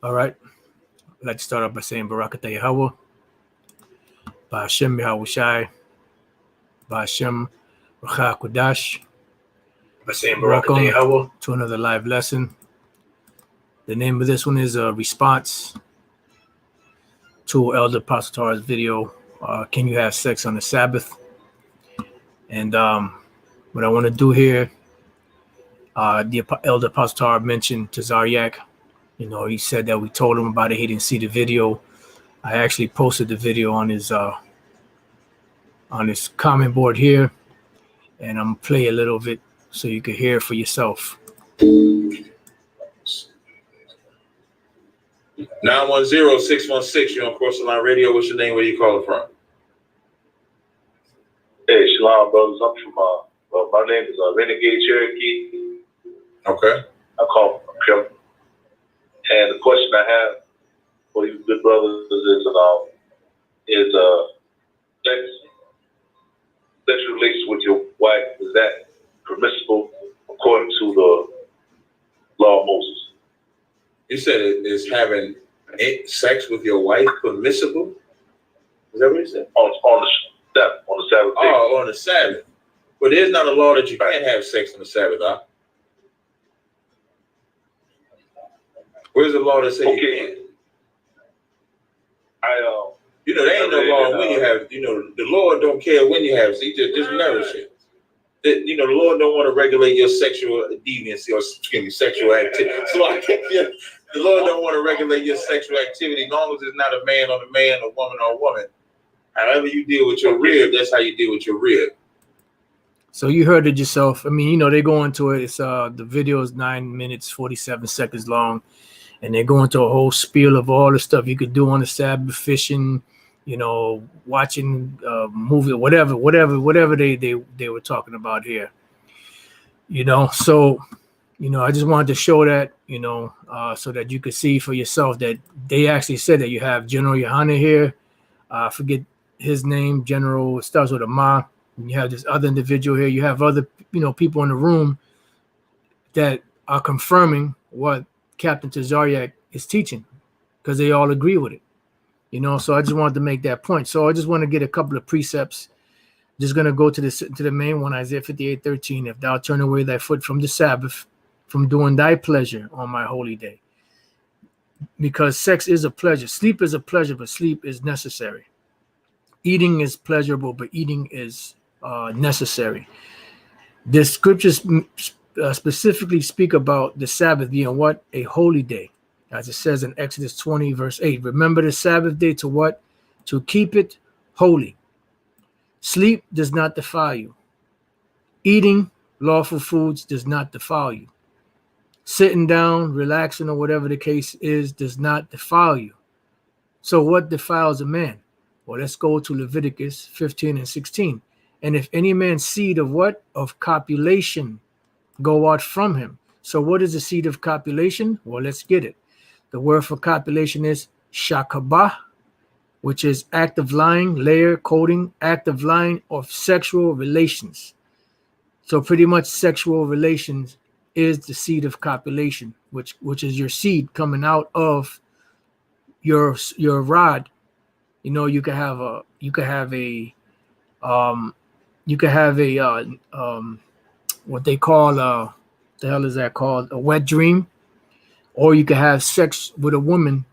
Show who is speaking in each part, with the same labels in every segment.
Speaker 1: All right. I'd like to start off by saying Barakatah Yahweh, Ba'ashem Yahweh Shai, Ba'ashem Racha Kodash.
Speaker 2: By saying
Speaker 1: Welcome
Speaker 2: Barakatah Yahweh.
Speaker 1: to another live lesson. The name of this one is a response to Elder Apostle Tara's video, Can You Have Sex on the Sabbath? And what I want to do here, the Elder Apostle Tara mentioned to Zaryak. He said that we told him about it. He didn't see the video. I actually posted the video on his comment board here, and I'm gonna play a little bit so you can hear it for yourself.
Speaker 2: 910-616. You're on Cross the Line Radio. What's your name? Where you calling from?
Speaker 3: Hey, Shalom, brothers. I'm from my name is Renegade Cherokee.
Speaker 2: Okay.
Speaker 3: I call from Pimp. And the question I have for you good brothers is sexual relations with your wife, is that permissible according to the law of Moses?
Speaker 2: You said is having sex with your wife permissible? Is that what you said?
Speaker 3: On the Sabbath day.
Speaker 2: Oh, on the Sabbath. But there's not a law that you can't have sex on the Sabbath, huh? Where's the law that says you can't? There ain't no law when you have, the Lord don't care when you have, see, just nourish it. The Lord don't want to regulate your sexual deviancy or sexual activity. So the Lord don't want to regulate your sexual activity as long as it's not a man on a man, a woman on a woman. However you deal with your rib, that's how you deal with your rib.
Speaker 1: So you heard it yourself. I mean, they go into it. It's the video is 9 minutes, 47 seconds long. And they go into a whole spiel of all the stuff you could do on the Sabbath, fishing, watching movie, whatever they were talking about here. So, I just wanted to show that, so that you could see for yourself that they actually said that you have General Yohana here. I forget his name, General, starts with a Ma. And you have this other individual here. You have other, people in the room that are confirming what Captain Tazariak is teaching, because they all agree with it, so I just wanted to make that point. So I just want to get a couple of precepts. Just going to go to the main one, Isaiah 58:13. If thou turn away thy foot from the Sabbath, from doing thy pleasure on my holy day. Because sex is a pleasure. Sleep is a pleasure, but sleep is necessary. Eating is pleasurable, but eating is necessary. The scriptures specifically speak about the Sabbath being what? A holy day. As it says in Exodus 20, verse 8. Remember the Sabbath day to what? To keep it holy. Sleep does not defile you. Eating lawful foods does not defile you. Sitting down, relaxing, or whatever the case is, does not defile you. So what defiles a man? Well, let's go to Leviticus 15 and 16. And if any man's seed of what? Of copulation go out from him. So what is the seed of copulation? Well, let's get it. The word for copulation is shakabah, which is act of lying, layer, coating, act of lying of sexual relations. So pretty much sexual relations is the seed of copulation, which is your seed coming out of your rod. You could have what they call the hell is that called? A wet dream. Or you could have sex with a woman,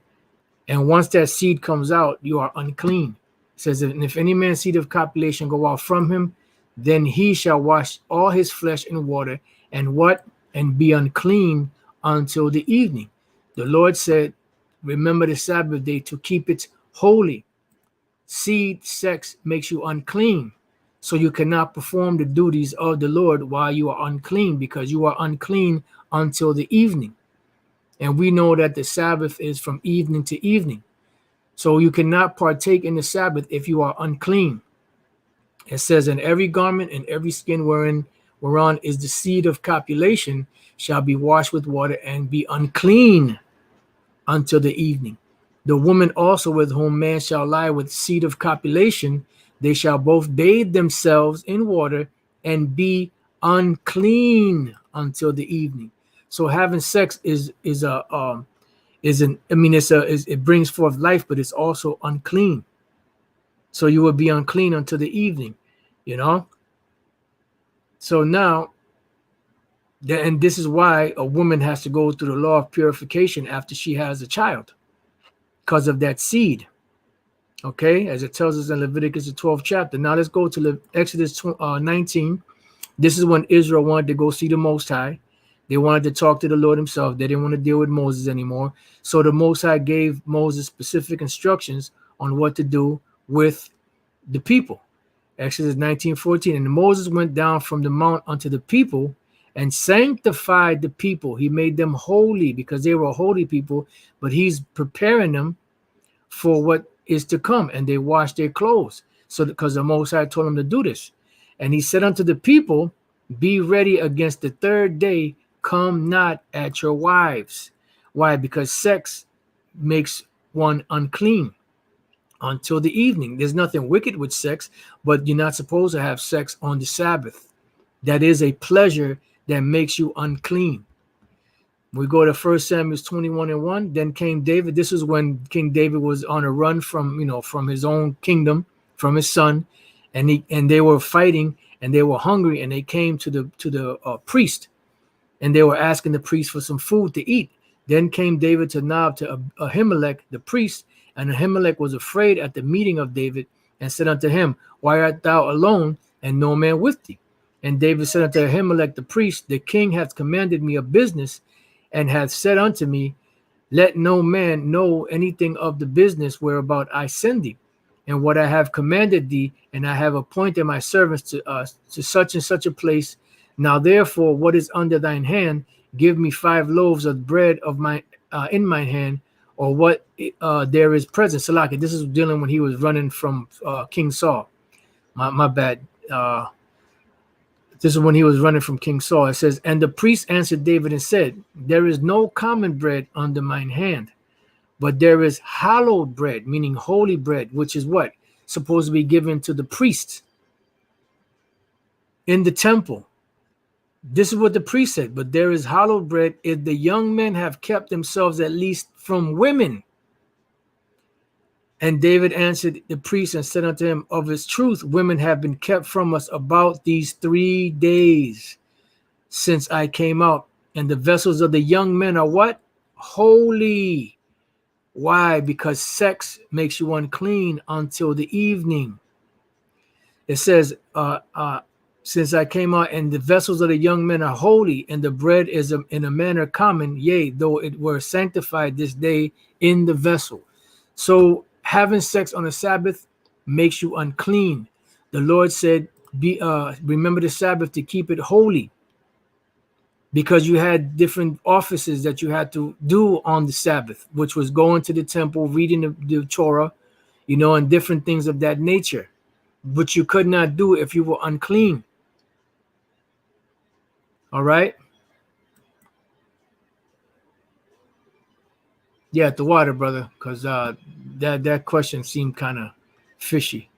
Speaker 1: and once that seed comes out, you are unclean. It says, and if any man's seed of copulation go out from him, then he shall wash all his flesh in water, and be unclean until the evening. The Lord said, remember the Sabbath day to keep it holy. Seed sex makes you unclean. So you cannot perform the duties of the Lord while you are unclean, because you are unclean until the evening. And we know that the Sabbath is from evening to evening. So you cannot partake in the Sabbath if you are unclean. It says, in every garment and every skin whereon is the seed of copulation shall be washed with water and be unclean until the evening. The woman also with whom man shall lie with seed of copulation, they shall both bathe themselves in water and be unclean until the evening. So having sex is it brings forth life, but it's also unclean. So you will be unclean until the evening, you know. So now, and this is why a woman has to go through the law of purification after she has a child, because of that seed. Okay, as it tells us in Leviticus the 12th chapter. Now let's go to Exodus 19. This is when Israel wanted to go see the Most High. They wanted to talk to the Lord himself. They didn't want to deal with Moses anymore. So the Most High gave Moses specific instructions on what to do with the people. Exodus 19:14. And Moses went down from the mount unto the people and sanctified the people. He made them holy because they were holy people, but he's preparing them for what is to come. And they washed their clothes. So because the Most High told them to do this. And he said unto the people, be ready against the third day, come not at your wives. Why? Because sex makes one unclean until the evening. There's nothing wicked with sex, but you're not supposed to have sex on the Sabbath. That is a pleasure that makes you unclean. We go to 1 Samuel 21:1. Then came David. This is when King David was on a run from, from his own kingdom, from his son, and they were fighting and they were hungry, and they came to the priest, and they were asking the priest for some food to eat. Then came David to Nob to Ahimelech the priest, and Ahimelech was afraid at the meeting of David, and said unto him, why art thou alone, and no man with thee? And David said unto Ahimelech the priest, the king hath commanded me a business, and hath said unto me, let no man know anything of the business whereabout I send thee, and what I have commanded thee, and I have appointed my servants to such and such a place. Now therefore, what is under thine hand, give me 5 loaves of bread of my in my hand, or what there is present. Salaki, this is dealing when he was running from King Saul. My bad. This is when he was running from King Saul. It says, and the priest answered David and said, there is no common bread under mine hand, but there is hallowed bread, meaning holy bread, which is what? Supposed to be given to the priests in the temple. This is what the priest said, but there is hallowed bread if the young men have kept themselves at least from women. And David answered the priest and said unto him, of his truth, women have been kept from us about these 3 days since I came out. And the vessels of the young men are what? Holy. Why? Because sex makes you unclean until the evening. It says, since I came out, and the vessels of the young men are holy, and the bread is in a manner common, yea, though it were sanctified this day in the vessel. So having sex on the Sabbath makes you unclean. The Lord said, remember the Sabbath to keep it holy, because you had different offices that you had to do on the Sabbath, which was going to the temple, reading the Torah, and different things of that nature, which you could not do if you were unclean. All right. Yeah, the water, brother, because that question seemed kind of fishy.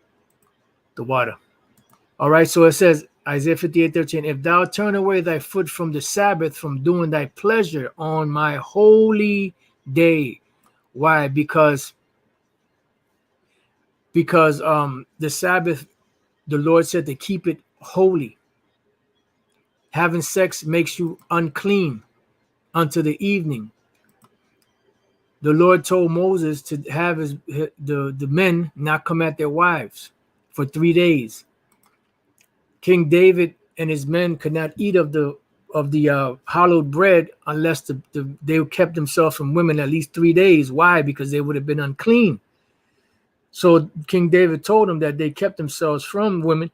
Speaker 1: The water. All right, so it says, Isaiah 58:13, if thou turn away thy foot from the Sabbath, from doing thy pleasure on my holy day. Why? Because the Sabbath, the Lord said to keep it holy. Having sex makes you unclean until the evening. The Lord told Moses to have the men not come at their wives for 3 days. King David and his men could not eat of the hallowed bread unless they kept themselves from women at least 3 days. Why? Because they would have been unclean. So King David told them that they kept themselves from women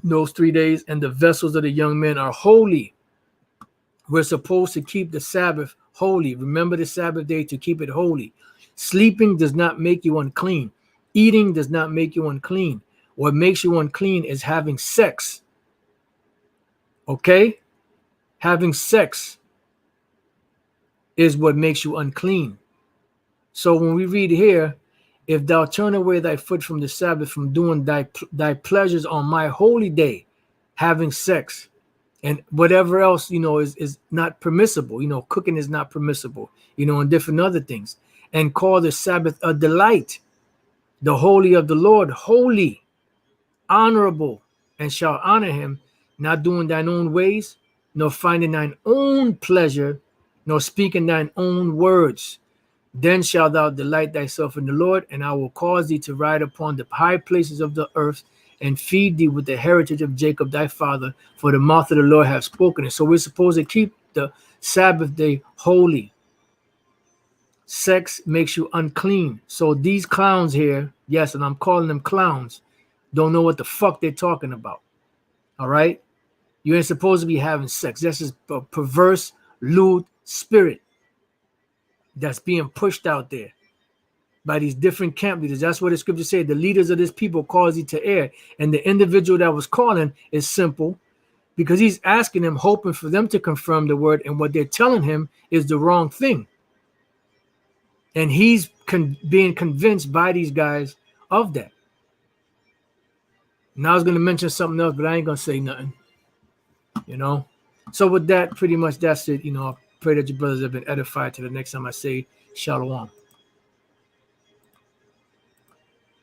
Speaker 1: those 3 days, and the vessels of the young men are holy. We're supposed to keep the Sabbath holy. Remember the Sabbath day to keep it holy. Sleeping does not make you unclean. Eating does not make you unclean. What makes you unclean is having sex. Okay? Having sex is what makes you unclean. So when we read here, if thou turn away thy foot from the Sabbath, from doing thy pleasures on my holy day, having sex, and whatever else, is not permissible. Cooking is not permissible, and different other things. And call the Sabbath a delight, the holy of the Lord, holy, honorable, and shall honor him, not doing thine own ways, nor finding thine own pleasure, nor speaking thine own words. Then shalt thou delight thyself in the Lord, and I will cause thee to ride upon the high places of the earth, and feed thee with the heritage of Jacob thy father, for the mouth of the Lord hath spoken it. So we're supposed to keep the Sabbath day holy. Sex makes you unclean. So these clowns here, yes, and I'm calling them clowns, don't know what the fuck they're talking about. All right? You ain't supposed to be having sex. That's just a perverse, lewd spirit that's being pushed out there by these different camp leaders. That's what the scripture said. The leaders of this people cause thee to err. And the individual that was calling is simple, because he's asking them, hoping for them to confirm the word, and what they're telling him is the wrong thing. And he's being convinced by these guys of that. Now I was going to mention something else, but I ain't going to say nothing. So with that, pretty much that's it. I pray that your brothers have been edified. To the next time I say shalom.